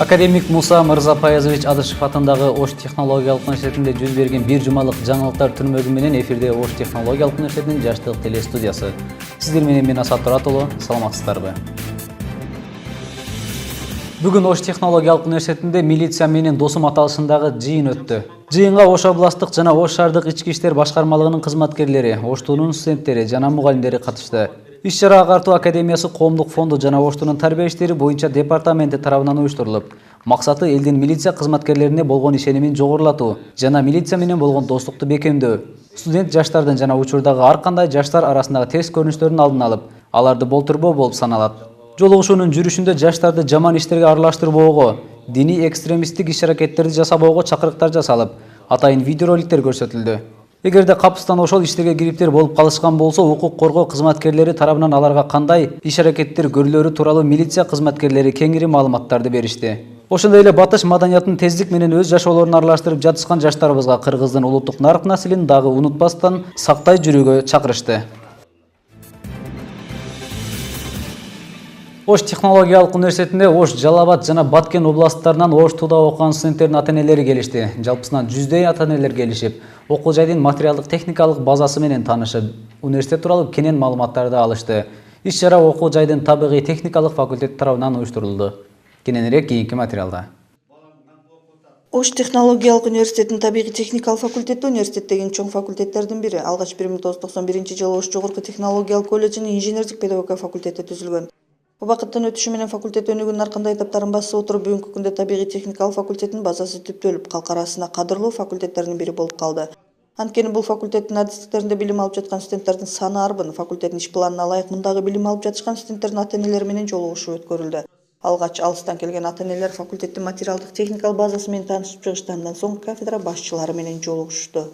Академик Муса Мырзапаязович Адышев атындагы Ош технологиялык университетинде жүз берген бир жумалык жаңылыктар түрмөгү менен эфирде Ош технологиялык университетинин жаштык телестудиясы. Сиздер менен мен Асат Туратулу, саламатсыздарбы? Бүгүн Ош технологиялык университетинде милиция менен досум аталышындагы жыйын өттү. Жыйынга Ош областык жана Ош шаардык ички иштер башкармалыгынын кызматкерлери, Оштунун студенттери жана мугалимдери катышты. Иш-чара Агартуу академиясы коомдук фонду жана Оштунун тарбия иштери боюнча департаменти тарабынан уюштурулуп, максаты элдин милиция кызматкерлерине болгон ишенимин жогорулатуу жана милиция менен болгон достукту бекемдөө. Студент жаштардын жана учурдагы ар кандай жаштар арасындагы терс көрүнүштөрдүн алдын алып, аларды болтурбоо болуп саналат. Жолугушуунун жүрүшүндө жаштарды жаман иштерге аралаштырбоого, диний экстремисттик иш-аракеттерди жасабоого чакырыктар жасалып, атайын видеороликтер көрсөтүлдү. Эгерде капыстан ошол иштерге кириптер болуп калышкан болсо, укук коргоо кызматкерлери тарабынан аларга кандай иш-аракеттер көрүлөрү тууралуу милиция кызматкерлери кеңири маалыматтарды беришти. Ошондой эле батыш маданиятын тездик менен өз жашоолорун аралаштырып жатышкан жаштарыбызга кыргыздын улуттук нарк населин дагы унутпастан сактай жүрүүгө чакырышты. Ош технологиялык университетинде Ош, Жалал Абад жана Баткен областтарынан Оштуда окуган студенттердин ата-энелери келишти. Жалпысынан 100дөй ата-энелер келишип, окуу жайдын материалдык техникалык базасы менен таанышып, университет тууралуу кенен маалыматтарды алышты. Иш-чара окуу жайдын табигый техникалык факультети тарабынан уюштурулду. Кененирээк кийинки материалда. Ош технологиялык университетинин табигый техникалык факультети университеттеги эң чоң факультеттердин бири. Алгач 1991-жылы Ош жогорку технологиялык колледжинин инженердик педагогика факультети түзүлгөн. Убакыттын өтүшү менен факультет өнүгүүнүн ар кандай этаптарын басып отуруп, бүгүнкү күндө табигый техникалык факультеттин базасы түптөлүп, калк арасында кадырлуу факультеттердин бири болуп калды. Анткени бул факультеттин адистиктеринде билим алып жаткан студенттердин саны арбын. Факультеттин иш планына ылайык мындагы билим алып жатышкан студенттердин ата-энелери менен жолугушуу өткөрүлдү. Алгач алыстан келген ата-энелер факультеттин материалдык техникалык базасы менен таанышып чыгышты, андан соң кафедра башчылары менен жолугушту.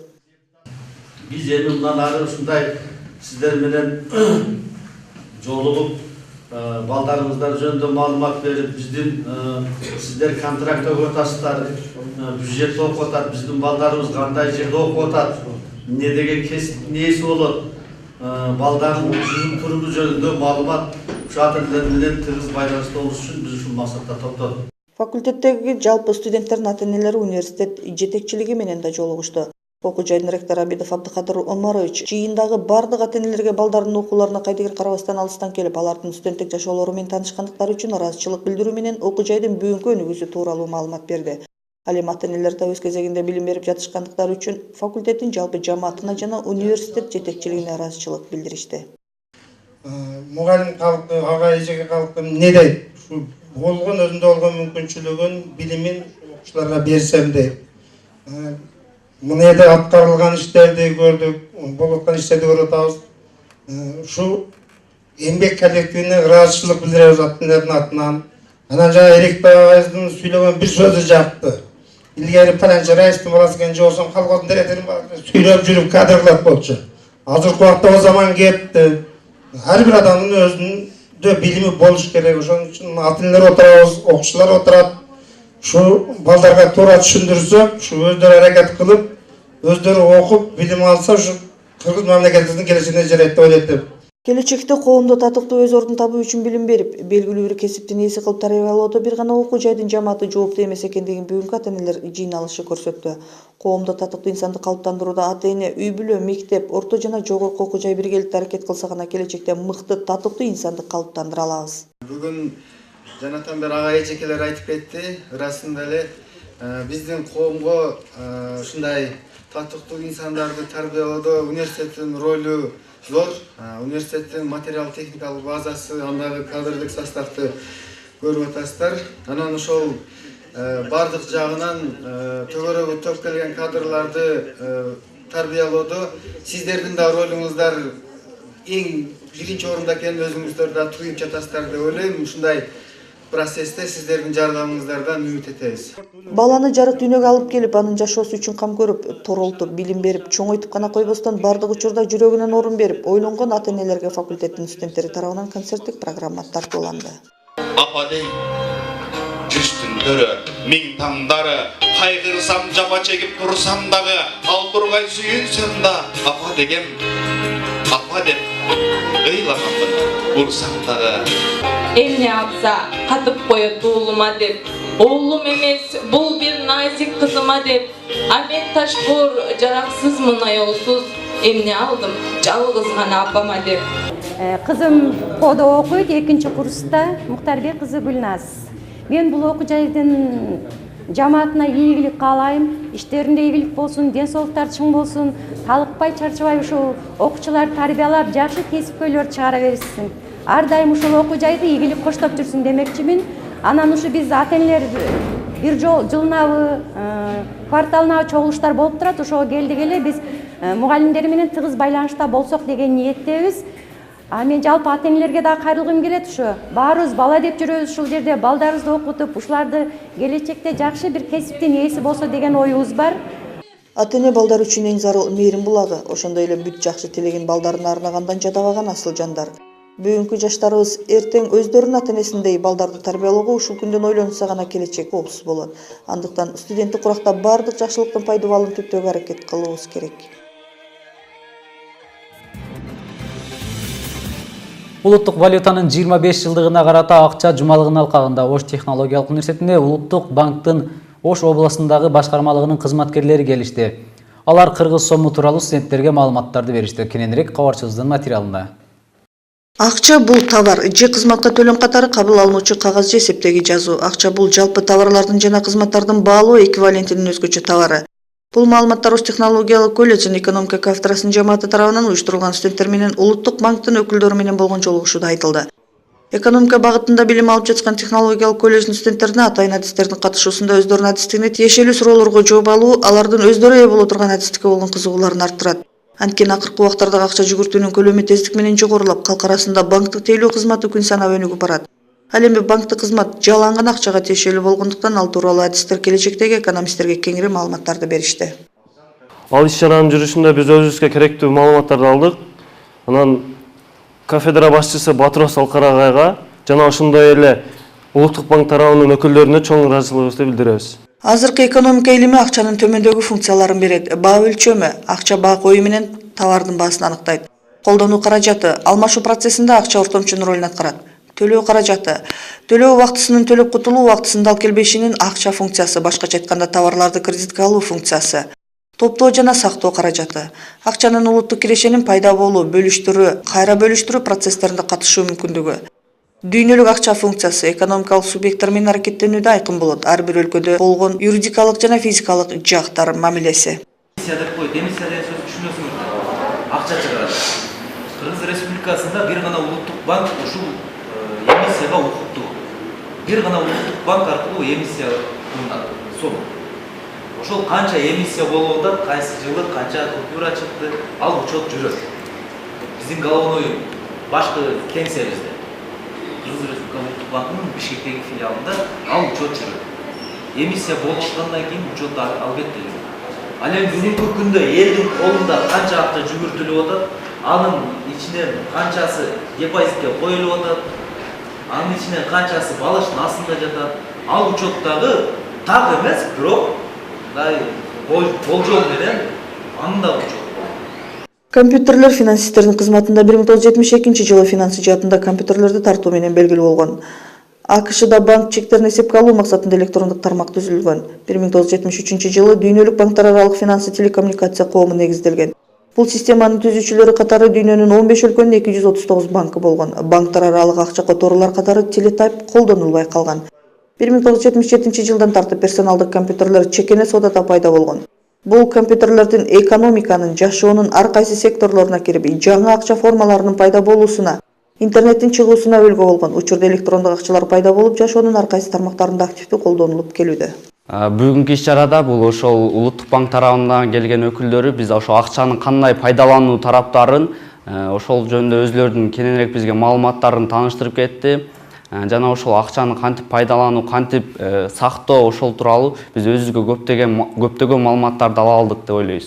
Биз эми мындан ары ушундай сиздер менен жолугуп балдарыңыздар жөнүндө маалымат берип, биздин сиздер контракт окуп атасыздар, бюджет окуп атат, биздин балдарыбыз кандай жерде окуп атат, эмне деген кесип нээси болот, балдардын жүрүм-туруму жөнүндө маалымат ушу ата-энелер менен тыгыз байланышта болуш үчүн биз ушул максатта топтодук. Факультеттеги жалпы студенттердин ата-энелери университет жетекчилиги менен да жолугушту. Окуу жайдын ректору Абидов Абдыкадыр Омарович жыйындагы бардык ата-энелерге балдарынын окууларына кайдыгер карабастан алыстан келип, алардын студенттик жашоолору менен таанышкандыктары үчүн ыраазычылык билдирүү менен окуу жайдын бүгүнкү өнүгүүсү тууралуу маалымат берди. Ал эми ата-энелер да өз кезегинде билим берип жатышкандыктары үчүн факультеттин жалпы жамаатына жана университет жетекчилигине ыраазычылык билдиришти. Мугалим калкы, ага эжеге калкы эмне дейт? Ушу болгон өзүндө болгон мүмкүнчүлүгүн, билимин окуучуларга берсем дейт. Мына жерде аткарылган иштерди көрдүк, болуп аткан иштерди көрүп атабыз. Ушу эмгек коллективине ыраазычылык билдиребиз ата-энелердин атынан. Анан жана Эрикбай агайыбыздын сүйлөгөн бир сөзү жакты. Илгери паланча райыстын баласы экен, же болсо колхоздун директорунун баласы сүйлөп жүрүп кадрлап болчу. Азыркы убакта о заман кетти. Ар бир адамдын өзүндө билими болуш керек. Ошон үчүн ата-энелер отурабыз, окуучулар отурат. Ушу балдарга туура түшүндүрсөк, ушу өздөрү аракет кылып, өздөрү окуп, билим алса, ушу кыргыз мамлекетибиздин келечегине жарайт деп ойлойт. Келечекте коомдо татыктуу өз ордун табуу үчүн билим берип, белгилүү бир кесиптин ээси кылып тарбиялоодо бир гана окуу жайдын жамааты жооптуу эмес экендигин бүгүнкү ата-энелер жыйналышы көрсөттү. Коомдо татыктуу инсанды калыптандырууда ата-эне, үй-бүлө, мектеп, орто жана жогорку окуу жай биргеликте аракет кылса гана келечекте мыкты, татыктуу инсанды калыптандыра алабыз. Бүгүн жанатан бери ага эжекелер айтып кетти. Ырасында эле биздин коомго ушундай татыктуу инсандарды тарбиялоодо университеттин ролу зор. Университеттин материал техникалык базасы, андагы кадрдык составты көрүп атасыздар. Анан ошол бардык жагынан төгөрөгө топ келген кадрларды тарбиялоодо сиздердин да ролуңуздар эң биринчи орунда экенин өзүңүздөр да туюп жатасыздар деп ойлойм. Ушундай процессте сиздердин жардамыңыздардан үмүт этебиз. Баланы жарык дүйнөгө алып келип, анын жашоосу үчүн кам көрүп, торолтуп, билим берип, чоңойтуп гана койбостон бардык учурда жүрөгүнөн орун берип, ойлонгон ата-энелерге факультеттин студенттери тарабынан концерттик программа тартууланды. Апады, жүз түндөрү, миң таңдары, кайгырсам, жапа чегип турсам дагы, ал тургай сүйүнсөм да, апа дегем, апа деп ыйлаганмын, урсам дагы. Эмне апса, катып коет уулума деп, Oğlum emez, bul bir nazik kızıma dep. Ahmet Taşbur jaraksız mına yolsuz. Emni aldım, жалгыз гана апама dep. Kızım koda okuydu 2. kursta, Muhtarbek kızı Gülnaz. Ben bu okuu jaydın cemaatine iyilik kalayım, işlerinde iyilik bolsun, densoluklar чың bolsun, talыкпай çarçabay uşul okuçular tarbiyalap, жақсы кесипкөйлөр чыгара беришsin. Ар дайым ушул окуу жайды ийгилик коштоп жүрсүн демекчимин. Анан ушу биз ата-энелер бир жылынабы, кварталынабы чогулуштар болуп турат. Ошого келдик эле биз мугалимдер менен тыгыз байланышта болсок деген ниеттебиз. Мен жалпы ата-энелерге да кайрылгым келет ушу. Баарыбыз бала деп жүрөбүз ушул жерде, балдарыбызды окутуп, ушуларды келечекте жакшы бир кесиптин ээси болсо деген оюбуз бар. Ата-эне балдар үчүн эң зарыл мээрим булагы. Ошондой эле бүт жакшы тилеген балдарын арнагандан жадабаган асыл жандар. Бүгүнкү жаштарыбыз эртең өздөрүнүн ата-энесиндей балдарды тарбиялоого ушул күндөн ойлонса гана келечек оопсуз болот. Андыктан студенттик куракта баардык жакшылыктын пайдабалын түптөөгө аракет кылуубуз керек. Улуттук валютанын 25 жылдыгына карата акча жумалыгынын алкагында Ош технологиялык университетине Улуттук банктын Ош областындагы башкармалыгынын кызматкерлери келишти. Алар кыргыз сому тууралуу студенттерге маалыматтарды беришти. Кененирээк кабарчыбыздын материалында. Акча бул товар же кызматка төлөм катары кабыл алынуучу кагаз же эсептеги жазуу. Акча бул жалпы товарлардын жана кызматтардын баалоо эквивалентинин өзгөчө товары. Бул маалыматтар Ош технологиялык колледжинин экономика кафедрасынын жамааты тарабынан уюштурулган студенттер менен Улуттук банктын өкүлдөрү менен болгон жолугушууда айтылды. Экономика багытында билим алып жаткан технологиялык колледждин студенттерине атайын адистердин катышуусунда өздөрүнүн адистигине тиешелүү суроолорго жооп алуу алардын өздөрү ээ боло турган адистикке болгон кызыгууларын арттырат. Анткени акыркы убактардагы акча жүгүртүүнүн көлөмү тездик менен жогорулап, калк арасында банктык тейлөө кызматы күн санап өнүгүп барат. Ал эми банктык кызмат жалаң гана акчага тиешелүү болгондуктан ал тууралуу адистер келечектеги экономисттерге кеңири маалыматтарды беришти. Ал иш-чаранын жүрүшүндө биз өзүбүзгө керектүү маалыматтарды алдык. Анан кафедра башчысы Батырос Алкарагайга жана ошондой эле Улуттук банк тарабынын өкүлдөрүнө чоң ыраазычылыгыбызды билдиребиз. Азыркы экономика илими акчанын төмөндөгү функцияларын берет. Баа өлчөмү, акча баа коюу менен товардын баасын аныктайт. Колдонуу каражаты, алмашуу процессинде акча ортомчунун ролун аткарат. Төлөө каражаты, төлөө убактысынын төлөп кутулуу убактысында алып келбешинин акча функциясы, башкача айтканда товарларды кредитке алуу функциясы. Топтоо жана сактоо каражаты, акчанын улуттук кирешенин пайда болуу, бөлүштүрүү, кайра бөлүштүрүү процесстеринде катышуу мүмкүндүгү. Дүйнөлүк акча функциясы экономикалык субъекттер менен аракеттенүүдө айкын болот. Ар бир өлкөдө болгон юридикалык жана физикалык жактар мамилеси. Эмиссия деп коет. Эмиссия деген сөздү түшүнөсүңүр. Акча чыгарат. Кыргыз Республикасында бир гана улуттук банк ушул эмиссияга укуктуу. Бир гана улуттук банк аркылуу эмиссия кылынат. Сом. Ошол канча эмиссия болуп атат, кайсы жылы канча купюра чыкты, ал учет жүрөт. Биздин головной башкы кеңсебизде. Кыргыз Республикасынын банкынын Бишкектеги филиалында ал учет жүрөт. Эмиссия болуп аткандан кийин учет албетте жүрөт. Ал эми бүгүнкү күндө элдин колунда канча акча жүгүртүлүп атат, анын ичинен канчасы депозитке коюлуп атат, анын ичинен канчасы балыштын астында жатат. Ал учеттагы так эмес, бирок болжол менен анын да учет. Компьютерлер финансисттердин кызматында 1972 жылы финанс ижаатында компьютерлерди тартуу менен белгилүү болгон. АКШда банк чектерин эсепке алуу максатында электрондук тармак түзүлгөн. 1973 жылы дүйнөлүк банктар аралык финансы телекоммуникация коому негизделген. Бул системанын түзүүчүлөрү катары дүйнөнүн 15 өлкөнүн 239 банкы болгон. Банктар аралык акча которуулар катары телетайп колдонулбай калган. 1977 жылдан тартып персоналдык компьютерлер чекене соодада пайда болгон. Бул компьютерлердин экономиканын, жашоонун ар кайсы секторлоруна кирип, жаңы акча формаларынын пайда болуусуна, интернеттин чыгуусуна өлгө болгон. Учурда электрондук акчалар пайда болуп, жашоонун ар кайсы тармактарында активдүү колдонулуп келүүдө. Бүгүнкү иш-чарада бул ошол Улуттук банк тарабынан келген өкүлдөрү биз ошол акчанын кандай пайдалануу тараптарын ошол жөнүндө өзлөрүнүн кененирээк бизге маалыматтарын тааныштырып кетти. Жана ошол акчаны кантип пайдалануу, кантип сактоо ошол тууралуу биз өзүбүзгө көптөгөн маалыматтарды ала алдык деп ойлойбуз.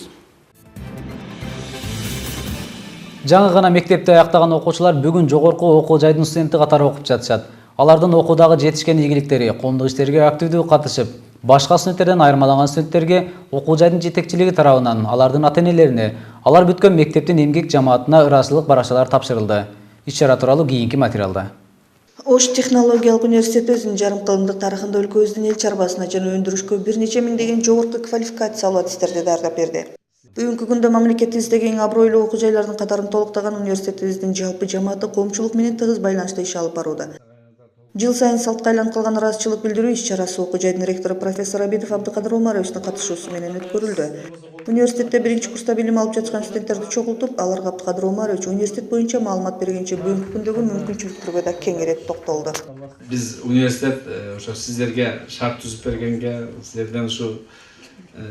Жаңы гана мектепти аяктаган окуучулар бүгүн жогорку окуу жайдын студенти катары окуп жатышат. Алардын окуудагы жетишкен ийгиликтери, коомдук иштерге активдүү катышып, башка студенттерден айырмаланган студенттерге окуу жайдын жетекчилиги тарабынан алардын ата-энелерине, алар бүткөн мектептин эмгек жамаатына ыраазычылык баракчалар тапшырылды. Иш-чара тууралуу кийинки материалда. Ош технологиялык университети өзүнүн жарым кылымдык тарыхында өлкөбүздүн эл чарбасына жана өндүрүшкө бир нече миңдеген жогорку квалификациялуу адистерди даярдап берди. Бүгүнкү күндө мамлекетибиздеги эң абройлуу окуу жайлардын катарын толуктаган университетибиздин жалпы жамааты коомчулук менен тыгыз байланышта иш алып барууда. Жыл сайын салтка айланып калган ыраазычылык билдирүү иш-чарасы окуу жайдын ректору профессор Абидов Абдыкадыр Омаровичтин катышуусу менен өткөрүлдү. Университетте биринчи курста билим алып жаткан студенттерди чогултуп, аларга Абдыкадыр Омарович университет боюнча маалымат бергенче бүгүнкү күндөгү мүмкүнчүлүктөргө да кеңирээк токтолду. Биз университет ошо сиздерге шарт түзүп бергенге, сиздерден ушу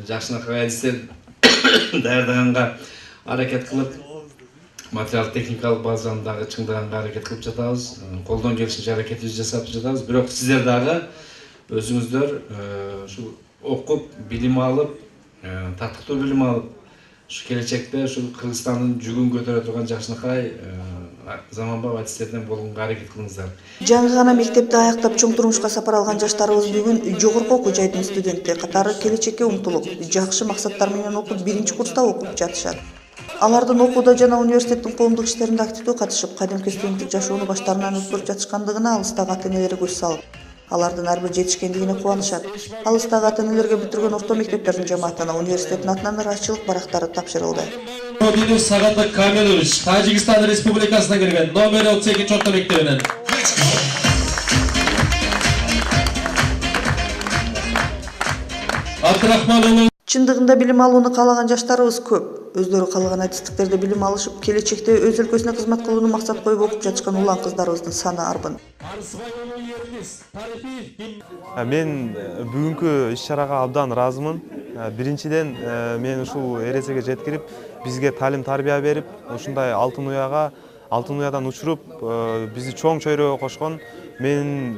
жакшынакай адистер даярдаганга аракет кылып, материал техникалык базаны дагы чыңдаганга аракет кылып жатабыз. Колдон келишинче аракетибизди жасап жатабыз. Бирок сиздер дагы өзүңүздөр ушу окуп, билим алып, тартыктуу билим алып, ушу келечекте ушу Кыргызстандын жүгүн көтөрө турган жакшынакай заманбап адистерден болгонго аракет кылыңыздар. Жаңы гана мектепти аяктап чоң турмушка сапар алган жаштарыбыз бүгүн жогорку окуу жайдын студенти катары келечекке умтулуп, жакшы максаттар менен окуп, биринчи курста окуп жатышат. Алардын окууда жана университеттин коомдук иштеринде активдүү катышып, кадимки студенттик жашоону баштарынан өткөрүп жатышкандыгына алыстагы ата-энелери көз салып, алардын ар бир жетишкендигине кубанышат. Алыстагы ата-энелерге бүтүргөн орто мектептердин жамаатына университеттин атынан ыраазычылык барактары тапшырылды. Сагатбек Камилович, Тажикстан Республикасынан келген, номер 32 орто мектебинен. Абдрахман. Чындыгында билим алууну каалаган жаштарыбыз көп. Өздөрү каалаган адистиктерде билим алышып, келечекте өз өлкөсүнө кызмат кылууну максат коюп окуп жатышкан улан кыздарыбыздын саны арбын. Мен бүгүнкү иш-чарага абдан ыраазымын. Биринчиден мен ушул эрежеге жеткирип, бизге талим-тарбия берип, ушундай алтын уядан учуруп, бизди чоң чөйрөгө кошкон мен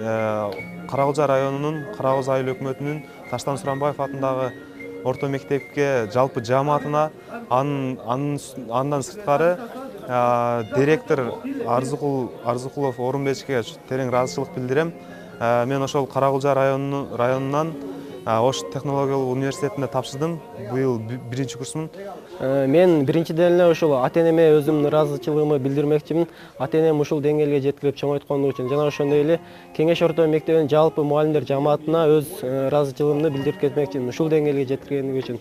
Карагулжа районунун Карагөз айыл өкмөтүнүн Таштан Суранбаев атындагы орто мектепке жалпы жамаатына, андан сырткары директор Арзыкулов Орунбечке терең ыраазычылык билдирем. Мен ошол Карагулжа районунан Ош технологиялык университетинде тапшырдым. Быйыл биринчи курсмун. Мен биринчиден эле ошол ата-энеме өзүмдүн ыраазычылыгымы билдирмекчимин. Ата-энем ушул деңгээлге жеткирип чоңойткону үчүн жана ошондой эле Кеңеш орто мектебинин жалпы мугалимдер жамаатына өз ыраазычылыгымды билдирип кетмекчимин ушул деңгээлге жеткиргени үчүн.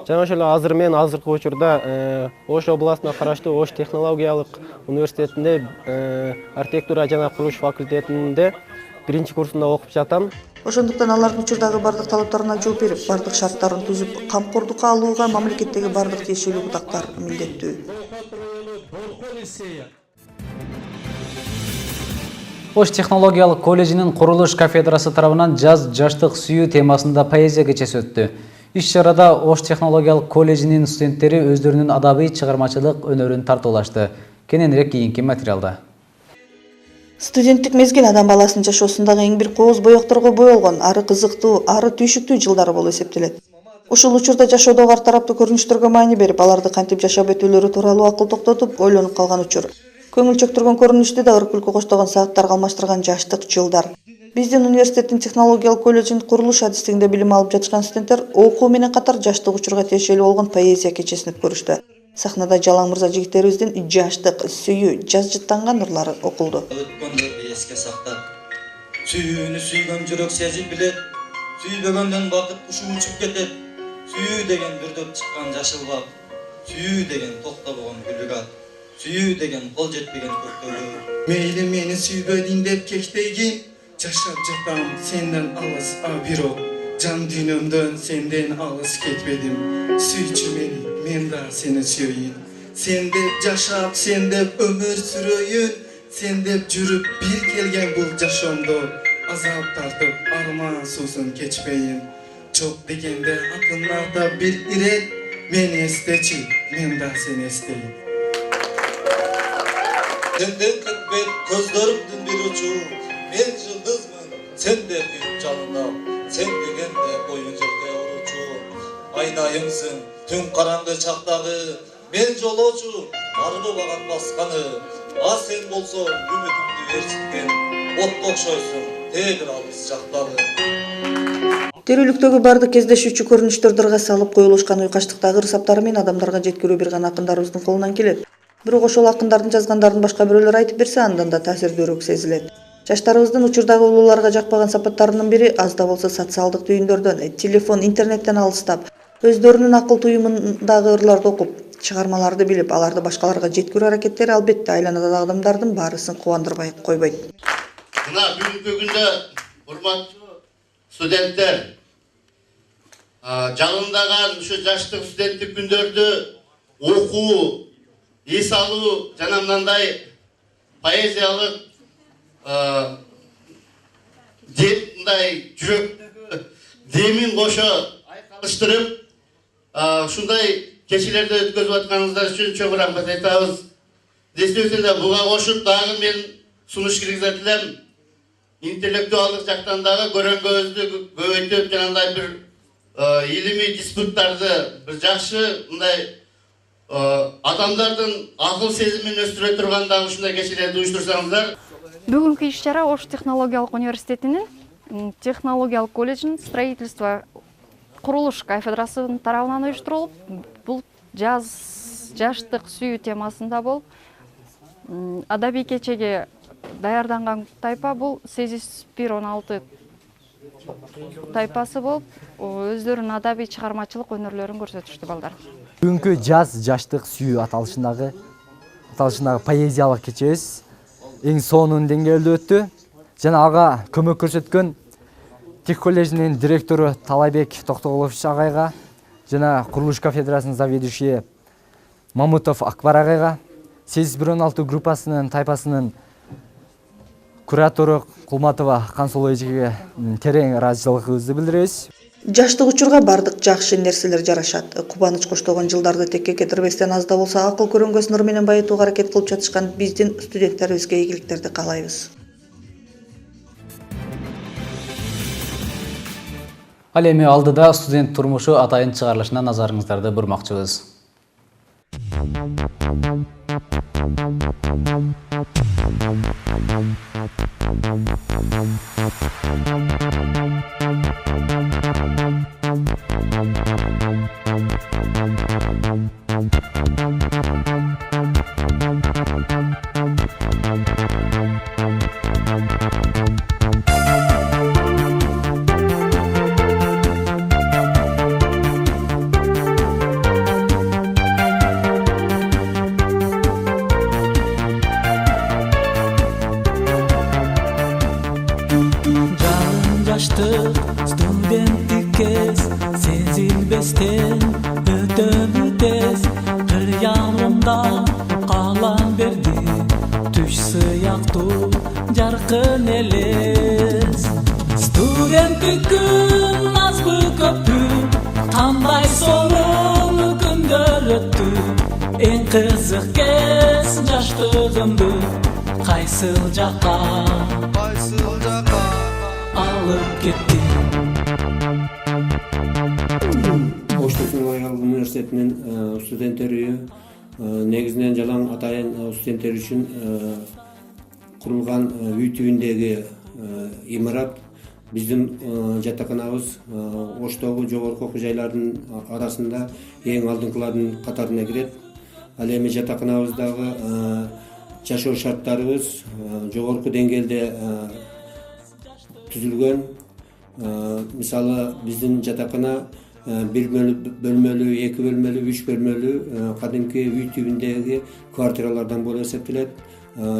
Жана ошол азыр мен азыркы учурда Ош областына караштуу Ош технологиялык университетинде архитектура жана курулуш факультетинде биринчи курсунда окуп жатам. Ошондуктан алардын учурдагы бардык талаптарына жооп берип, бардык шарттарын түзүп, камкордукка алууга мамлекеттеги бардык тиешелүү бутактар милдеттүү. Ош технологиялык колледжинин курулуш кафедрасы тарабынан жаз жаштык сүйүү темасында поэзия кечеси өттү. Иш-чарада Ош технологиялык колледжинин студенттери өздөрүнүн адабий чыгармачылык өнөрүн тартуулашты. Кененирээк кийинки материалда. Студенттик мезгил адам баласынын жашоосундагы эң бир кооз боекторго боелгон, ары кызыктуу, ары түйшүктүү жылдары болуп эсептелет. Ушул учурда жашоодогу ар тараптуу көрүнүштөргө маани берип, аларды кантип жашап өтүүлөрү тууралуу акыл токтотуп, ойлонуп калган учур. Көңүл чөктүргөн көрүнүштү да ыр-күлкү коштогон сааттарга алмаштырган жаштык жылдар. Биздин университеттин технологиялык колледжинин курулуш адистигинде билим алып жаткан студенттер окуу менен катар жаштык учурга тиешелүү болгон поэзия кечесин өткөрүштү. Сахнада Жалаң мырза жигиттерибиздин жаштык, сүйүү, жаз жыттанган ырлары окулду. Өткөндөрдү эске сактап, сүйүүнү сүйгөн жүрөк сезип билет, сүйбөгөндөн бакыт кушу учуп кетет. Сүйүү деген бүрдөп чыккан жашыл бак, сүйүү деген токтобогон гүлүгат, сүйүү деген кол жетпеген көктөгү. Мейли мени сүйбөдүң деп кечтейгин, жашап жатам сенден алыс, бирок жан дүйнөмдөн сенден алыс кетпедим. Сүйчү мени, мен да сени сүйөйүн. Сен деп жашап, сен деп өмүр сүрөйүн. Сен деп жүрүп бир келген бул жашоомдо, азап тартып арман суусун кечпейин. Жок дегенде атыңарда бир ирет, мени эстечи, мен да сени эстейин. Сенден кетпейт көздөрүмдүн бир учу, мен жылдызмын, сен де күйүп жалындап, сен дегенде боюн жерге уручу. Айнайымсың, түн караңгы чактагы, мен жолоочу, арбабаган басканы. А сен болсо үмүтүмдү ээрчиткен, отто окшойсуң, тегир алыс жактагы. Терүүлүктөгү бардык кездешүүчү көрүнүштөрдү ырга салып коюлушкан уйкаштыктагы ыр-саптары менен адамдарга жеткирүү бир гана акындарыбыздын колунан келет. Бирок ошол акындардын жазгандарын башка бирөөлөр айтып берсе, андан да таасирдүүрөөк сезилет. Жаштарыбыздын учурдагы улууларга жакпаган сапаттарынын бири аз да болсо социалдык түйүндөрдөн, телефон, интернеттен алыстап, өздөрүнүн акыл туюмундагы ырларды окуп, чыгармаларды билип, аларды башкаларга жеткирүү аракеттери албетте айланадагы адамдардын баарысын кубандырбай койбойт. Мына бүгүнкү күндө урматтуу студенттер, жалындаган ушу жаштык студенттик күндөрдү окуу, эс алуу жана мындай поэзиялык мындай жүрөктөгү демин кошо айкалыштырып, ушундай кечелерди өткөзүп атканыңыздар үчүн чоң рахмат айтабыз. Действительно, буга кошуп дагы мен сунуш киргизет элем. Интеллектуалдык жактан дагы көрөнгөбүздү көбөйтүп, жанагындай бир илимий диспуттарды бир жакшы мындай адамдардын акыл сезимин өстүрө турган дагы ушундай кечелерди уюштурсаңыздар. Бүгүнкү иш-чара Ош технологиялык университетинин технологиялык колледжинин строительство курулуш кафедрасынын тарабынан уюштурулуп, бул жаштык сүйүү темасында болуп, адабий кечеге даярданган тайпа бул 816 тайпасы болуп, өздөрүнүн адабий чыгармачылык өнөрлөрүн көрсөтүштү балдар. Бүгүнкү жаштык сүйүү аталышындагы поэзиялык кечебиз эң сонун деңгээлде өттү. Жана ага көмөк көрсөткөн Тех колледжинин директору Талайбек Токтоголович агайга жана курулуш кафедрасынын заведующий Мамутов Акбар агайга, 816 группасынын тайпасынын куратору Кулматова Кансулуу эжеге терең ыраазычылыгыбызды билдиребиз. Жаштык учурга бардык жакшы нерселер жарашат. Кубаныч коштогон жылдарды текке кетирбестен аз да болсо акыл көрөнгө сыныр менен байытууга аракет кылып жатышкан биздин студенттерибизге ийгиликтерди каалайбыз. Ал эми алдыда студент турмушу атайын чыгарылышына назарыңыздарды бурмакчыбыз. Студенттик кез сезилбестен өтөбү тез, кыр ягымда калам берди түш сыяктуу жаркын элес. Студенттик күн азбы көппү, кандай сонун күндөр өттү, эң кызык кез жаштыгымды кайсыл жакка алып кетти. Ош технологиялык университетинин студенттери негизинен жалаң атайын студенттер үчүн курулган үй түбүндөгү имарат биздин жатаканабыз Оштогу жогорку окуу жайлардын арасында эң алдыңкылардын катарына кирет. Ал эми жатаканабыздагы жашоо шарттарыбыз жогорку деңгээлде түзүлгөн. Мисалы биздин жатакана 1 бөлмөлүү, 2 бөлмөлүү, 3 бөлмөлүү кадимки үй түбүндөгү квартиралардан болуп эсептелет.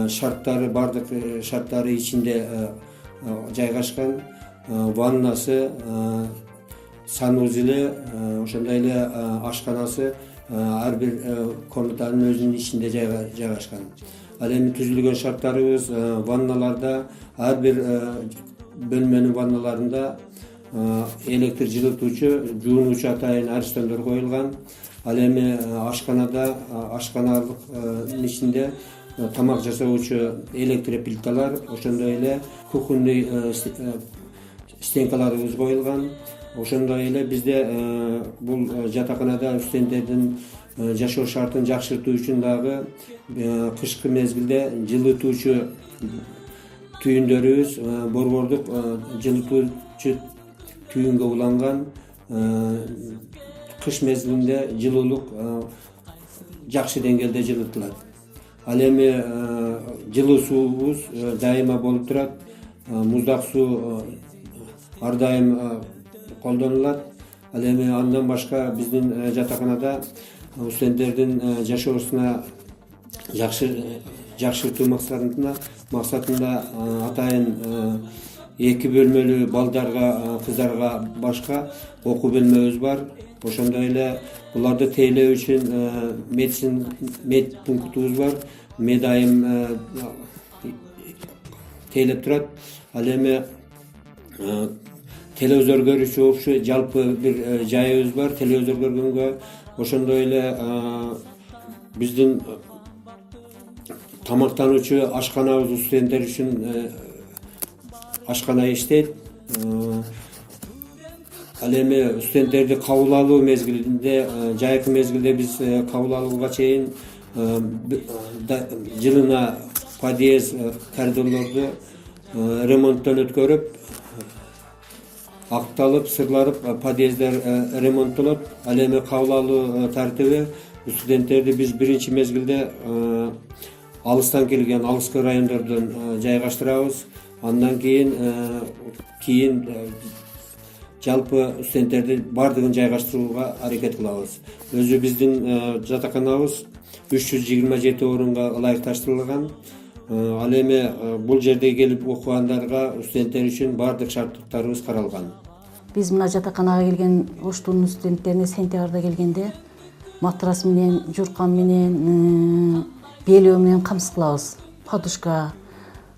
Шарттары, бардык шарттары ичинде жайгашкан. Ваннасы, санузелі, ошондой эле ашканасы ар бир комнатанын өзүнүн ичинде жайгашкан. Ал эми түзүлгөн шарттарыбыз ванналарда ар бир бөлмөнүн ванналарында электр жылытуучу, жуунуучу атайын арестондор коюлган. Ал эми ашканада, ашканалык ичинде тамак жасоочу электроплиталар, ошондой эле кухонный стенкаларыбыз коюлган. Ошондой эле бизде бул жатаканада студенттердин жашоо шартын жакшыртуу үчүн дагы кышкы мезгилде жылытуучу түйүндөрүбүз, борбордук жылытуучу түйүнгө уланган. Кыш мезгилинде жылуулук жакшы деңгээлде жылытылат. Ал эми жылуу суубуз дайыма болуп турат. Муздак суу ар дайым колдонулат. Ал эми андан башка биздин жатаканада студенттердин жашоосуна жакшыртуу максатында атайын 2 бөлмөлүү балдарга, кыздарга башка окуу бөлмөбүз бар. Ошондой эле буларды тейлөө үчүн медпунктубуз бар. Медайым тейлеп турат. Ал эми телевизор көрүүчү общий жалпы бир жайыбыз бар. Телевизор көргөнгө ошондой эле биздин тамактануучу ашканабыз студенттер үчүн ашкана иштейт. Ал эми студенттерди кабыл алуу мезгилинде, жайкы мезгилде биз кабыл алууга чейин жылына подъезд, коридорлорду ремонттон өткөрүп, акталып, сырларып, подъезддер ремонттолот. Ал эми кабыл алуу тартиби студенттерди биз биринчи мезгилде алыстан келген, алыскы райондордон жайгаштырабыз. Андан кийин жалпы студенттерди бардыгын жайгаштырууга аракет кылабыз. Өзү биздин жатаканабыз 327 орунга ылайыкташтырылган. Ал эми бул жерде келип окугандарга студенттер үчүн бардык шарттарыбыз каралган. Биз мына жатаканага келген Оштунун студенттерине сентябрда келгенде матрас менен, журкан менен, белөө менен камсыз кылабыз. Подушка.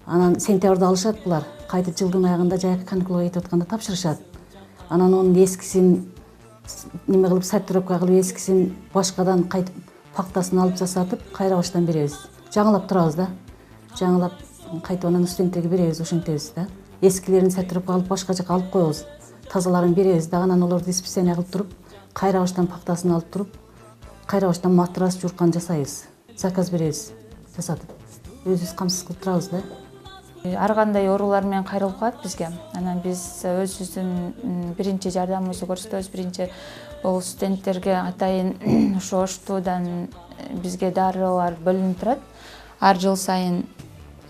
Анан сентябрда алышат булар. Кайтып жылдын аягында жайкы каникулга кетип атканда тапшырышат. Анан онун эскисин неме кылып, сортировка кылып, эскисин башкадан кайтып пактасын алып жасатып, кайра баштан беребиз. Жаңылап турабыз да. Жаңылап кайтып анан студенттерге беребиз, ошентебиз да. Эскилерин сортировка кылып башка жака алып коебуз. Тазаларын беребиз да, анан олорду диспансерия кылып туруп, кайра баштан пактасын алып туруп, кайра баштан матрас, журкан жасайбыз. Заказ беребиз, жасатып. Өзүбүз камсыз кылып турабыз да. Ар кандай оорулар менен кайрылып калат бизге. Анан биз өзүбүздүн биринчи жардамыбызды көрсөтөбүз. Биринчи бул студенттерге атайын ошо Оштуудан бизге дарылар бөлүнүп турат. Ар жыл сайын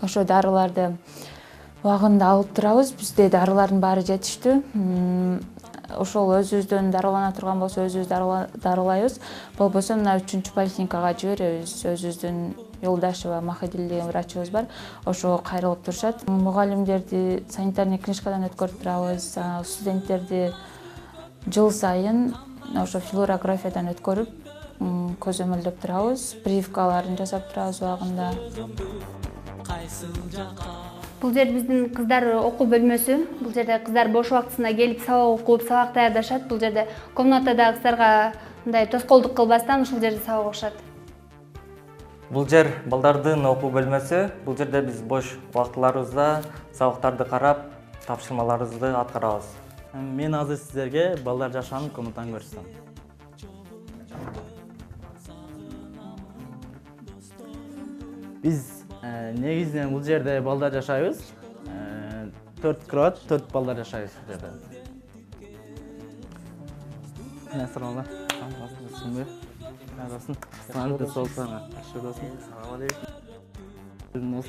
ошо дарыларды убагында алып турабыз. Бизде дарылардын баары жетиштүү. Ошол өзүбүздөн дарылана турган болсо өзүбүз дарылайбыз. Болбосо мына 3-чү поликлиникага жиберебиз. Өзүбүздүн Юлдашева Махадил деген врачыбыз бар. Ошо кайрылып турушат. Мугалимдерди санитарный книжкадан өткөрүп турабыз. Студенттерди жыл сайын ошо флюорографиядан өткөрүп, көзөмөлдөп турабыз. Прививкаларын жасап турабыз убагында. Бул жер биздин кыздар окуу бөлмөсү. Бул жерде кыздар бош убактысында келип сабак окуп, сабак даярдашат. Бул жерде комнатада кыздарга мындай тоскоолдук кылбастан ушул жерде сабак окушат. Бул жер балдардын окуу бөлмөсү. Бул жерде биз бош убактыларыбызда сабактарды карап, тапшырмаларыбызды аткарабыз. Мен азыр сиздерге балдар жашаган комнатаны көрсөтөм. Биз негизинен бул жерде балдар жашайбыз. 4 кровать, 4 балдар жашайбыз бул жерде. Ассалам алейкум.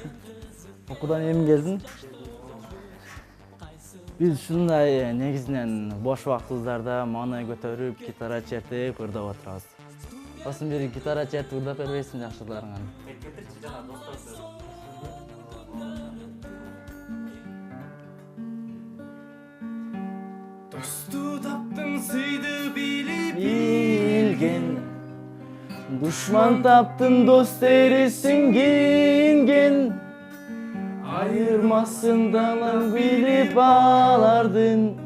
Окуудан эми келдим. Биз ушундай негизинен бош убактыбыздарда маны көтөрүп, гитара чертип, ырдап отурабыз. Осун бир гитара чертип ырдап бербейсиң жакшыларыңан? Досту таптың сыйды билген, Душман таптың дос тересин кийинген, айырмасын далаң билип алардын,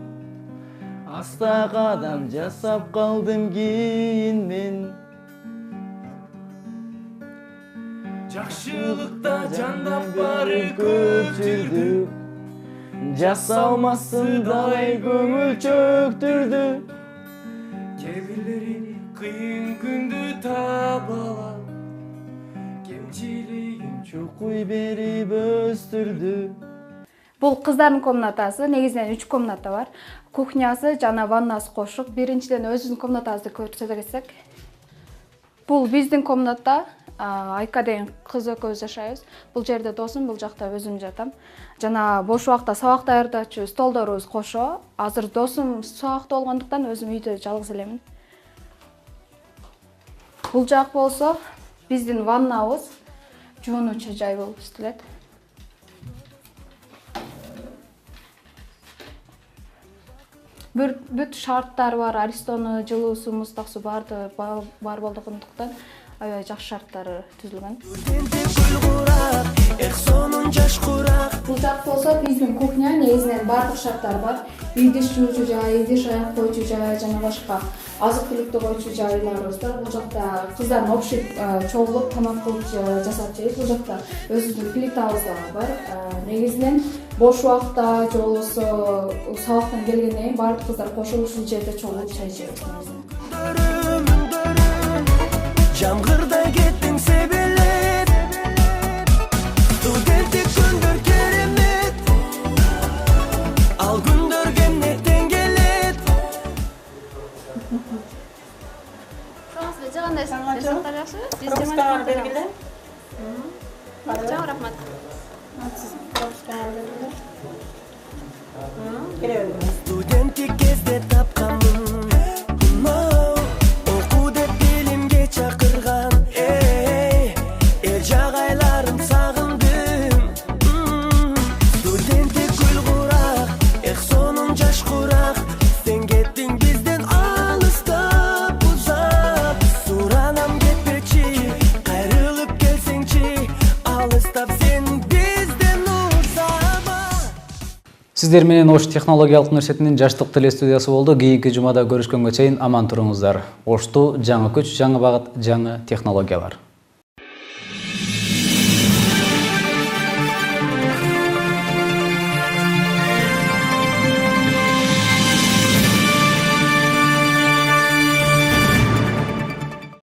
аста кадам жасап калдым кийин мен. Жакшылыкта жандап бары көчүрдү, жасалмасын далай көңүл чөктүрдү. Кебирлерин кыйын күндү табала, кемчилигин чукуй берип өстүрдү. Бул кыздардын комнатасы, негизинен 3 комната бар. Кухнясы жана ваннасы кошук. Биринчиден өзүбүздүн комнатабызды көрсөтө кетсек. Бул биздин комната. айка деген кыз экөөбүз жашайбыз. Бул жерде досум, бул жакта өзүм жатам. Жана бош убакта сабак даярдачу столдорубуз кошо. Азыр досум сабакта болгондуктан өзүм үйдө жалгыз элемин. Бул жак болсо биздин ваннабыз, жуунуучу жай болуп иштелет. Бүт шарттар бар, аристону, жылуу суу, муздак суу бар болгондуктан аябай жакшы шарттары түзүлгөн. Бул жак болсо биздин кухня, негизинен бардык шарттар бар. Идиш жуучу жай, идиш аяк койчу жай жана башка азык-түлүктү койчу жайларыбыз бар. Бул жакта кыздар общий чогулуп тамак кылып жасап жейт. Бул жакта өзүбүздүн плитабыз да бар. Негизинен бош убакта же болбосо сабактан келгенден кийин бардык кыздар кошулуп ушул жерде чогулуп чай ичебиз. Жамгырда кеттиң себелеп, студенттик күндөр керемет, ал күндөр кемнеттен келет. Шуңузда жагандайсыңыз? Жактар жакшы? Пропускаңар бергиле. Чоң рахмат. Студенттик кезде тапканмын, окуу деп билимге чакырган, эл жагайларын сагындым. Студенттик гүл курак, сонун жаш курак, сен кеттиң бизден алыстап узап. Суранам кетпечи, кайрылып келсеңчи, алыстап сен бизден узаба. Сиздер менен Ош технологиялык университетинин жаштык телестудиясы болду. Кийинки жумада көрүшкөнгө чейин аман туруңуздар. Ошту жаңы күч, жаңы багыт, жаңы технологиялар.